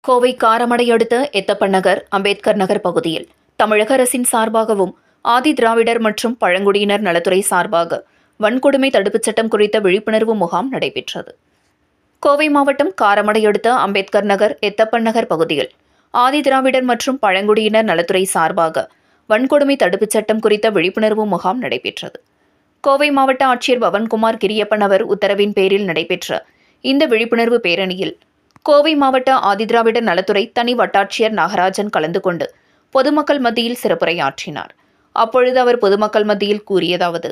கோவை காரமடை அடுத்த எத்தப்பன் நகர், அம்பேத்கர் நகர் பகுதியில் தமிழக அரசின் சார்பாகவும் ஆதி திராவிடர் மற்றும் பழங்குடியினர் நலத்துறை சார்பாக வன்கொடுமை தடுப்புச் சட்டம் குறித்த விழிப்புணர்வு முகாம் நடைபெற்றது. கோவை மாவட்டம் காரமடை அடுத்த அம்பேத்கர் நகர், எத்தப்பன் நகர் பகுதியில் ஆதி திராவிடர் மற்றும் பழங்குடியினர் நலத்துறை சார்பாக வன்கொடுமை தடுப்புச் சட்டம் குறித்த விழிப்புணர்வு முகாம் நடைபெற்றது. கோவை மாவட்ட ஆட்சியர் பவன்குமார் கிரியப்பன் அவர் உத்தரவின் பேரில் நடைபெற்ற இந்த விழிப்புணர்வு பேரணியில் கோவை மாவட்ட ஆதிதிராவிடர் நலத்துறை தனி வட்டாட்சியர் நாகராஜன் கலந்து கொண்டு பொதுமக்கள் மத்தியில் சிறப்புரையாற்றினார். அப்பொழுது அவர் பொதுமக்கள் மத்தியில் கூறியதாவது: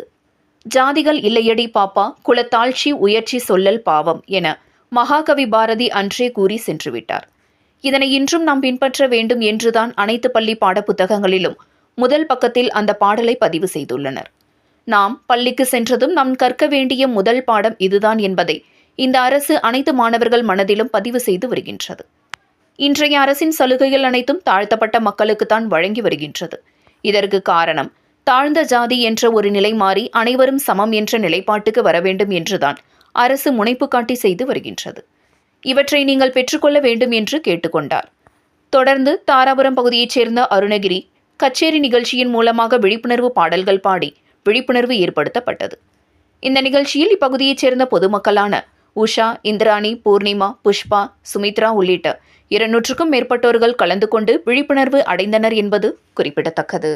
ஜாதிகள் இல்லையடி பாப்பா, குலத்தாழ்ச்சி உயர்ச்சி சொல்லல் பாவம் என மகாகவி பாரதி அன்றே கூறி சென்றுவிட்டார். இதனை இன்றும் நாம் பின்பற்ற வேண்டும் என்றுதான் அனைத்து பள்ளி பாடப்புத்தகங்களிலும் முதல் பக்கத்தில் அந்த பாடலை பதிவு செய்துள்ளனர். நாம் பள்ளிக்கு சென்றதும் நாம் கற்க வேண்டிய முதல் பாடம் இதுதான் என்பதை இந்த அரசு அனைத்து மாணவர்கள் மனதிலும் பதிவு செய்து வருகின்றது. இன்றைய அரசின் சலுகைகள் அனைத்தும் தாழ்த்தப்பட்ட மக்களுக்குத்தான் வழங்கி வருகின்றது. இதற்கு காரணம் தாழ்ந்த ஜாதி என்ற ஒரு நிலை மாறி அனைவரும் சமம் என்ற நிலைப்பாட்டுக்கு வர வேண்டும் என்றுதான் அரசு முனைப்பு காட்டி செய்து வருகின்றது. இவற்றை நீங்கள் பெற்றுக்கொள்ள வேண்டும் என்று கேட்டுக்கொண்டார். தொடர்ந்து தாராபுரம் பகுதியைச் சேர்ந்த அருணகிரி கச்சேரி நிகழ்ச்சியின் மூலமாக விழிப்புணர்வு பாடல்கள் பாடி விழிப்புணர்வு ஏற்படுத்தப்பட்டது. இந்த நிகழ்ச்சியில் இப்பகுதியைச் சேர்ந்த பொதுமக்களான உஷா, இந்திராணி, பூர்ணிமா, புஷ்பா, சுமித்ரா உள்ளிட்ட 200க்கும் மேற்பட்டோர்கள் கலந்து கொண்டு விழிப்புணர்வு அடைந்தனர் என்பது குறிப்பிடத்தக்கது.